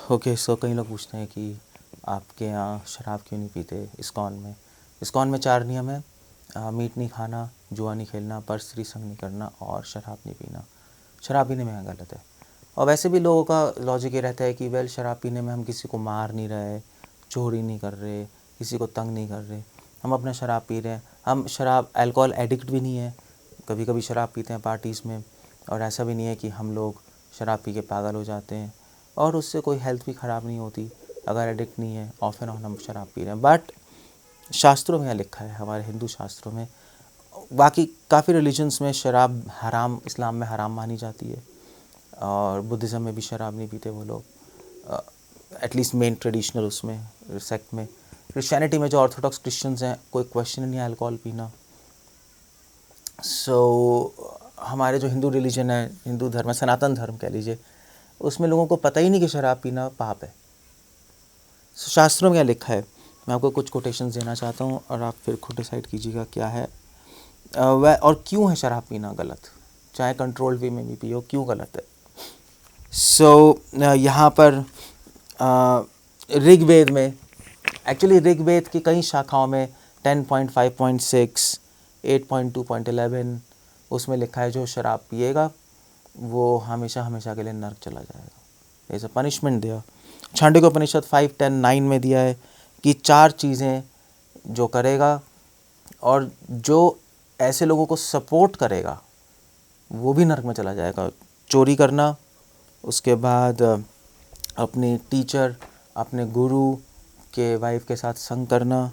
Okay so कई लोग पूछते हैं कि आपके यहाँ शराब क्यों नहीं पीते इस्कॉन में 4 नियम है। मीट नहीं खाना, जुआ नहीं खेलना, पर स्त्री संग नहीं करना और शराब नहीं पीना। शराब पीने में यहाँ गलत है। और वैसे भी लोगों का लॉजिक ये रहता है कि वेल शराब पीने में हम किसी को मार नहीं रहे, चोरी नहीं कर रहे, किसी को तंग नहीं कर रहे, हम अपना शराब पी रहे हैं। हम शराब अल्कोहल एडिक्ट भी नहीं है, कभी कभी शराब पीते हैं पार्टीज़ में, और ऐसा भी नहीं है कि हम लोग शराब पी के पागल हो जाते हैं और उससे कोई हेल्थ भी ख़राब नहीं होती अगर एडिक्ट नहीं है। ऑफ एंड ऑन हम शराब पी रहे हैं, बट शास्त्रों में यह लिखा है, हमारे हिंदू शास्त्रों में, बाकी काफ़ी रिलीजन्स में शराब हराम, इस्लाम में हराम मानी जाती है, और बुद्धिज़्म में भी शराब नहीं पीते वो लोग, एटलीस्ट मेन ट्रेडिशनल उसमें सेक्ट में। क्रिश्चियनिटी में जो ऑर्थोडॉक्स क्रिश्चियंस हैं, कोई क्वेश्चन नहीं है अल्कोहल पीना। हमारे जो हिंदू रिलीजन है, हिंदू धर्म है, सनातन धर्म कह लीजिए, उसमें लोगों को पता ही नहीं कि शराब पीना पाप है। शास्त्रों में क्या लिखा है, मैं आपको कुछ कोटेशंस देना चाहता हूँ और आप फिर खुद डिसाइड कीजिएगा क्या है वह और क्यों है शराब पीना गलत, चाहे कंट्रोल वे में भी पियो, क्यों गलत है। यहाँ पर ऋग्वेद में, एक्चुअली ऋग्वेद की कई शाखाओं में 10.5.6, 8.2.11 उसमें लिखा है जो शराब पिएगा वो हमेशा हमेशा के लिए नर्क चला जाएगा, एज अ पनिशमेंट दिया। छांडोग्योपनिषद 5.10.9 में दिया है कि 4 चीज़ें जो करेगा और जो ऐसे लोगों को सपोर्ट करेगा वो भी नर्क में चला जाएगा। चोरी करना, उसके बाद अपने टीचर, अपने गुरु के वाइफ के साथ संग करना,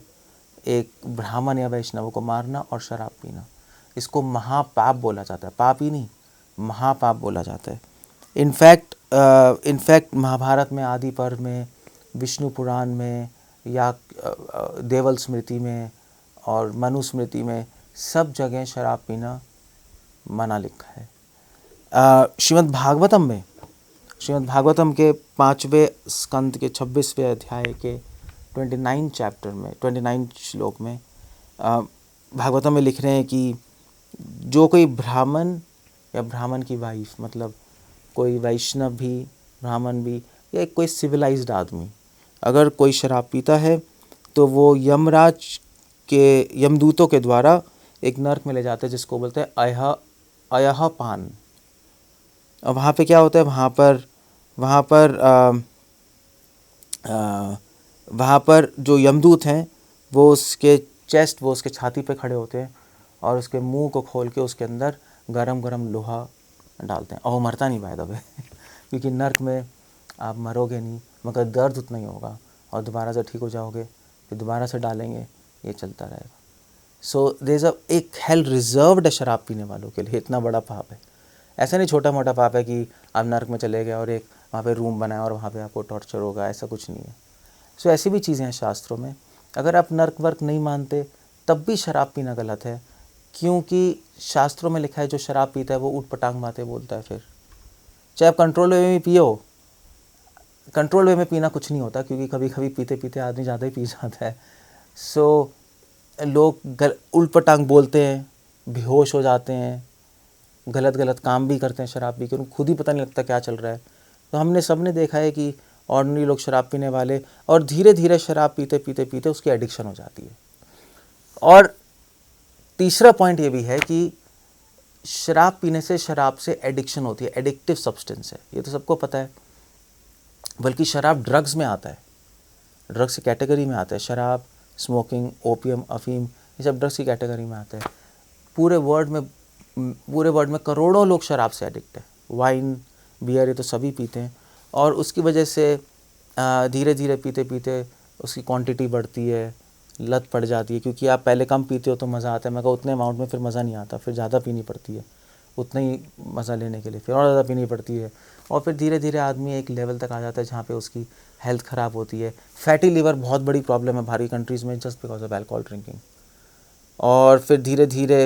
एक ब्राह्मण या वैष्णव को मारना और शराब पीना। इसको महापाप बोला जाता है, पाप ही नहीं, महापाप बोला जाता है। इनफैक्ट महाभारत में, आदि पर्व में, विष्णु पुराण में या देवल स्मृति में और मनुस्मृति में सब जगह शराब पीना मना लिखा है। श्रीमद् भागवतम के 5वें स्कंद के 26वें अध्याय के 29 चैप्टर में, 29 श्लोक में भागवतम में लिख रहे हैं कि जो कोई ब्राह्मण या ब्राह्मण की वाइफ, मतलब कोई वैष्णव भी, ब्राह्मण भी, या कोई सिविलाइज्ड आदमी अगर कोई शराब पीता है तो वो यमदूतों के द्वारा एक नर्क में ले जाते हैं जिसको बोलते हैं अयह पान। और वहाँ पे क्या होता है, वहाँ पर जो यमदूत हैं वो उसके छाती पे खड़े होते हैं और उसके मुंह को खोल के उसके अंदर गरम गरम लोहा डालते हैं, और वो मरता नहीं बाय द वे क्योंकि नर्क में आप मरोगे नहीं, मगर दर्द उतना ही होगा, और दोबारा से ठीक हो जाओगे, फिर दोबारा से डालेंगे, ये चलता रहेगा। सो देयर इज़ एक हेल रिजर्व्ड है शराब पीने वालों के लिए। इतना बड़ा पाप है, ऐसा नहीं छोटा मोटा पाप है कि आप नर्क में चले गए और एक वहाँ पे रूम बनाया और वहाँ पे आपको टॉर्चर होगा, ऐसा कुछ नहीं है। सो ऐसी भी चीज़ें हैं शास्त्रों में। अगर आप नर्क वर्क नहीं मानते तब भी शराब पीना गलत है, क्योंकि शास्त्रों में लिखा है जो शराब पीता है वो ऊट पटांग बातें बोलता है। फिर चाहे आप कंट्रोल वे में पियो, कंट्रोल वे में पीना कुछ नहीं होता, क्योंकि कभी कभी पीते पीते आदमी ज़्यादा ही पी जाता है। सो लोग उल्ट पटांग बोलते हैं, बेहोश हो जाते हैं, गलत गलत काम भी करते हैं शराब पी के, उनको खुद ही पता नहीं लगता क्या चल रहा है। तो हमने सबने देखा है कि ऑर्डिनरी लोग शराब पीने वाले, और धीरे धीरे शराब पीते पीते पीते उसकी एडिक्शन हो जाती है। और तीसरा पॉइंट ये भी है कि शराब पीने से शराब से एडिक्शन होती है, एडिक्टिव सब्सटेंस है, ये तो सबको पता है। बल्कि शराब ड्रग्स में आता है, ड्रग्स की कैटेगरी में आता है। शराब, स्मोकिंग, ओपियम, अफीम, ये सब ड्रग्स की कैटेगरी में आता है। पूरे वर्ल्ड में करोड़ों लोग शराब से एडिक्ट है। वाइन, बियर, ये तो सभी पीते हैं, और उसकी वजह से धीरे धीरे पीते पीते उसकी क्वांटिटी बढ़ती है, लत पड़ जाती है। क्योंकि आप पहले कम पीते हो तो मज़ा आता है, मगर उतने अमाउंट में फिर मज़ा नहीं आता, फिर ज़्यादा पीनी पड़ती है, उतना ही मज़ा लेने के लिए फिर और ज़्यादा पीनी पड़ती है, और फिर धीरे धीरे आदमी एक लेवल तक आ जाता है जहाँ पे उसकी हेल्थ ख़राब होती है। फैटी लिवर बहुत बड़ी प्रॉब्लम है बाहरी कंट्रीज़ में, just because of alcohol drinking. और फिर धीरे धीरे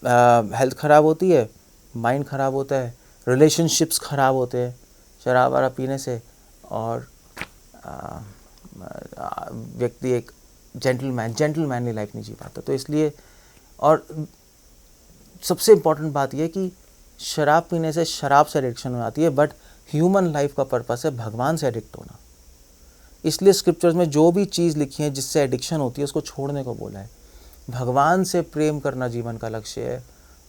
हेल्थ ख़राब होती है, माइंड ख़राब होता है, रिलेशनशिप्स ख़राब होते हैं शराब वारा पीने से, और व्यक्ति एक जेंटलमैनली लाइफ नहीं जी पाता। तो इसलिए, और सबसे इम्पॉर्टेंट बात यह है कि शराब पीने से एडिक्शन हो जाती है, बट ह्यूमन लाइफ का पर्पस है भगवान से एडिक्ट होना। इसलिए स्क्रिप्चर्स में जो भी चीज़ लिखी है जिससे एडिक्शन होती है उसको छोड़ने को बोला है। भगवान से प्रेम करना जीवन का लक्ष्य है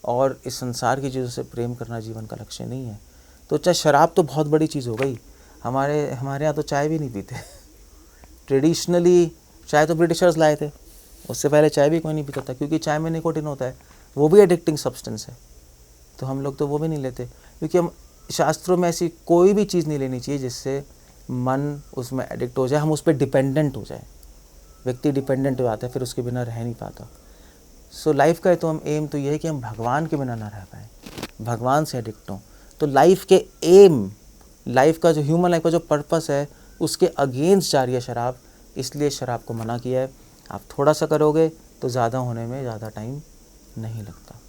और इस संसार की चीज़ों से प्रेम करना जीवन का लक्ष्य नहीं है। तो चाहे शराब तो बहुत बड़ी चीज़ हो गई, हमारे यहाँ तो चाय भी नहीं पीते। ट्रेडिशनली चाय तो ब्रिटिशर्स लाए थे, उससे पहले चाय भी कोई नहीं पीता था, क्योंकि चाय में निकोटिन होता है, वो भी एडिक्टिंग सब्सटेंस है। तो हम लोग तो वो भी नहीं लेते, क्योंकि हम शास्त्रों में ऐसी कोई भी चीज़ नहीं लेनी चाहिए जिससे मन उसमें एडिक्ट हो जाए, हम उस पर डिपेंडेंट हो जाए। व्यक्ति डिपेंडेंट हो जाता है, फिर उसके बिना रह नहीं पाता। सो लाइफ का तो हम एम तो ये है कि हम भगवान के बिना ना रह पाए, भगवान से एडिक्ट हों। तो लाइफ के एम, लाइफ का जो ह्यूमन लाइफ का जो पर्पस है उसके अगेंस्ट जा रही है शराब, इसलिए शराब को मना किया है। आप थोड़ा सा करोगे तो ज़्यादा होने में ज़्यादा टाइम नहीं लगता।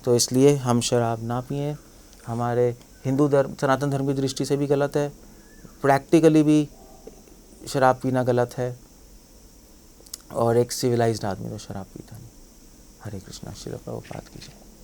तो इसलिए हम शराब ना पिएं। हमारे हिंदू धर्म, सनातन धर्म की दृष्टि से भी गलत है, प्रैक्टिकली भी शराब पीना गलत है, और एक सिविलाइज्ड आदमी तो शराब पीता नहीं। हरे कृष्णा। श्री प्रभुपाद की जय।